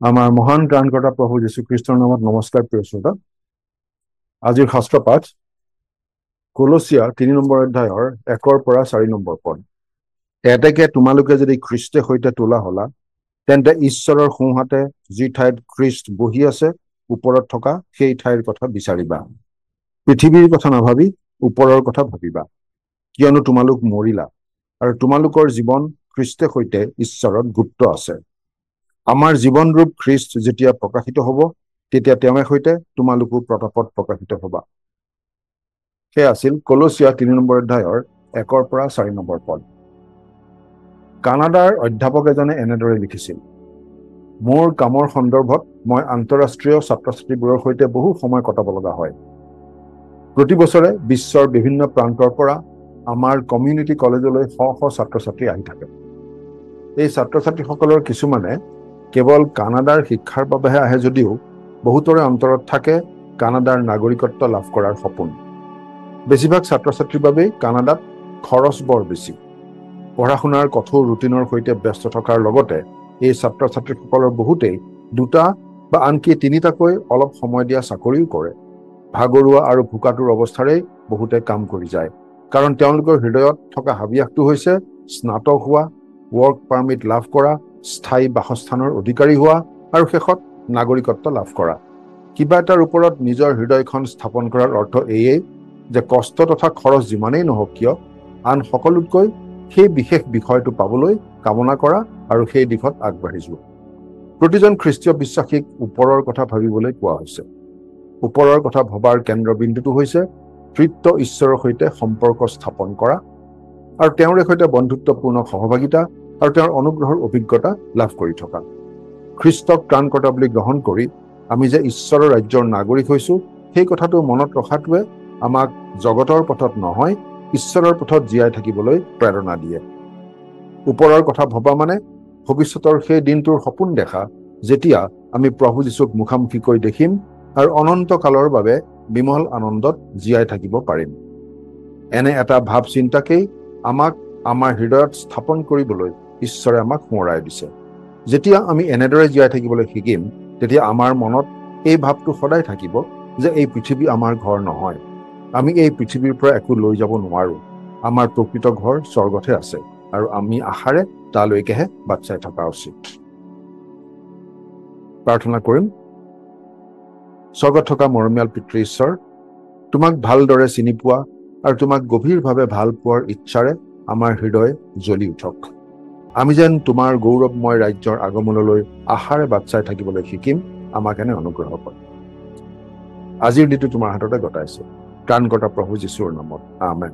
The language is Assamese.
আমাৰ মহান ত্ৰাণকৰ্তা প্ৰভু যীশুখ্ৰীষ্টৰ নামত নমস্কাৰ প্ৰিয় শ্ৰোতা। আজিৰ শাস্ত্ৰ পাঠ কলচীয়া ৩ নম্বৰ অধ্যায়ৰ ১-ৰ পৰা ৪ নম্বৰ পদ। এতেকে তোমালোকে যদি খ্ৰীষ্টৰ সৈতে তোলা হলা, তেন্তে ঈশ্বৰৰ সোঁহাতে যি ঠাইত খ্ৰীষ্ট বহি আছে ওপৰত থকা সেই ঠাইৰ কথা বিচাৰিবা। পৃথিৱীৰ কথা নাভাবি ওপৰৰ কথা ভাবিবা, কিয়নো তোমালোক মৰিলা আৰু তোমালোকৰ জীৱন খ্ৰীষ্টৰ সৈতে ঈশ্বৰত গুপ্ত আছে। আমাৰ জীৱনৰূপ খ্ৰীষ্ট যেতিয়া প্ৰকাশিত হ'ব, তেতিয়া তেওঁৰ সৈতে তোমালোকো প্ৰতাপত প্ৰকাশিত হ'বা। সেয়া আছিল কলচীয়া ৩ নম্বৰ অধ্যায়ৰ ১-ৰ পৰা ৪ নম্বৰ পদ। কানাডাৰ অধ্যাপক এজনে এনেদৰে লিখিছিল, মোৰ কামৰ সন্দৰ্ভত মই আন্তঃৰাষ্ট্ৰীয় ছাত্ৰ ছাত্ৰীবোৰৰ সৈতে বহু সময় কটাব লগা হয়। প্ৰতি বছৰে বিশ্বৰ বিভিন্ন প্ৰান্তৰ পৰা আমাৰ কমিউনিটি কলেজলৈ শ শ ছাত্ৰ ছাত্ৰী আহি থাকে। এই ছাত্ৰ ছাত্ৰীসকলৰ কিছুমানে কেৱল কানাডাৰ শিক্ষাৰ বাবেহে আহে যদিও বহুতৰে অন্তৰত থাকে কানাডাৰ নাগৰিকত্ব লাভ কৰাৰ সপোন। বেছিভাগ ছাত্ৰ ছাত্ৰীৰ বাবেই কানাডাত খৰচ বৰ বেছি। পঢ়া শুনাৰ কঠোৰ ৰুটিনৰ সৈতে ব্যস্ত থকাৰ লগতে এই ছাত্ৰ ছাত্ৰীসকলৰ বহুতেই 2টা বা আনকি 3টাকৈ অলপ সময় দিয়া চাকৰিও কৰে। ভাগৰুৱা আৰু ভোকাতুৰ অৱস্থাৰেই বহুতে কাম কৰি যায়, কাৰণ তেওঁলোকৰ হৃদয়ত থকা হাবিয়াসটো হৈছে স্নাতক হোৱা, ৱৰ্ক পাৰ্মিট লাভ কৰা, স্থায়ী বাসস্থানৰ অধিকাৰী হোৱা আৰু শেষত নাগৰিকত্ব লাভ কৰা। কিবা এটাৰ ওপৰত নিজৰ হৃদয়খন স্থাপন কৰাৰ অৰ্থ এয়েই যে কষ্ট তথা খৰচ যিমানেই নহওক কিয় আন সকলোতকৈ সেই বিশেষ বিষয়টো পাবলৈ কামনা কৰা আৰু সেই দিশত আগবাঢ়ি যোৱা। প্ৰতিজন খ্ৰীষ্টীয় বিশ্বাসীক ওপৰৰ কথা ভাবিবলৈ কোৱা হৈছে। ওপৰৰ কথা ভবাৰ কেন্দ্ৰবিন্দুটো হৈছে তৃতীয় ঈশ্বৰৰ সৈতে সম্পৰ্ক স্থাপন কৰা আৰু তেওঁৰ সৈতে বন্ধুত্বপূৰ্ণ সহভাগিতা আৰু তেওঁৰ অনুগ্ৰহৰ অভিজ্ঞতা লাভ কৰি থকা। খ্ৰীষ্টক ত্ৰাণকৰ্তা বুলি গ্ৰহণ কৰি আমি যে ঈশ্বৰৰ ৰাজ্যৰ নাগৰিক হৈছো, সেই কথাটো মনত ৰখাটোৱে আমাক জগতৰ পথত নহয়, ঈশ্বৰৰ পথত জীয়াই থাকিবলৈ প্ৰেৰণা দিয়ে। ওপৰৰ কথা ভবা মানে ভৱিষ্যতৰ সেই দিনটোৰ সপোন দেখা, যেতিয়া আমি প্ৰভু যীশুক মুখামুখিকৈ দেখিম আৰু অনন্ত কালৰ বাবে বিমল আনন্দত জীয়াই থাকিব পাৰিম। এনে এটা ভাৱ চিন্তাকেই আমাক আমাৰ হৃদয়ত স্থাপন কৰিবলৈ ঈশ্বৰে আমাক সোঁৱৰাই দিছে। যেতিয়া আমি এনেদৰে জীয়াই থাকিবলৈ শিকিম, তেতিয়া আমাৰ মনত এই ভাৱটো সদায় থাকিব যে এই পৃথিৱী আমাৰ ঘৰ নহয়। আমি এই পৃথিৱীৰ পৰা একো লৈ যাব নোৱাৰো। আমাৰ প্ৰকৃত ঘৰ স্বৰ্গতহে আছে আৰু আমি আশাৰে তালৈকেহে বাট চাই থকা উচিত। প্ৰাৰ্থনা কৰিম। স্বৰ্গত থকা মৰমীয়াল পিতৃ ঈশ্বৰ, তোমাক ভালদৰে চিনি পোৱা আৰু তোমাক গভীৰভাৱে ভাল পোৱাৰ ইচ্ছাৰে আমাৰ হৃদয় জ্বলি উঠক। আমি যেন তোমাৰ গৌৰৱময় ৰাজ্যৰ আগমনলৈ আশাৰে বাট চাই থাকিবলৈ শিকিম, আমাক এনে অনুগ্ৰহ কৰা। আজিৰ দিনটো তোমাৰ হাততে গতাইছো, ত্ৰাণকৰ্তা প্ৰভু যীশুৰ নামত, আমেন।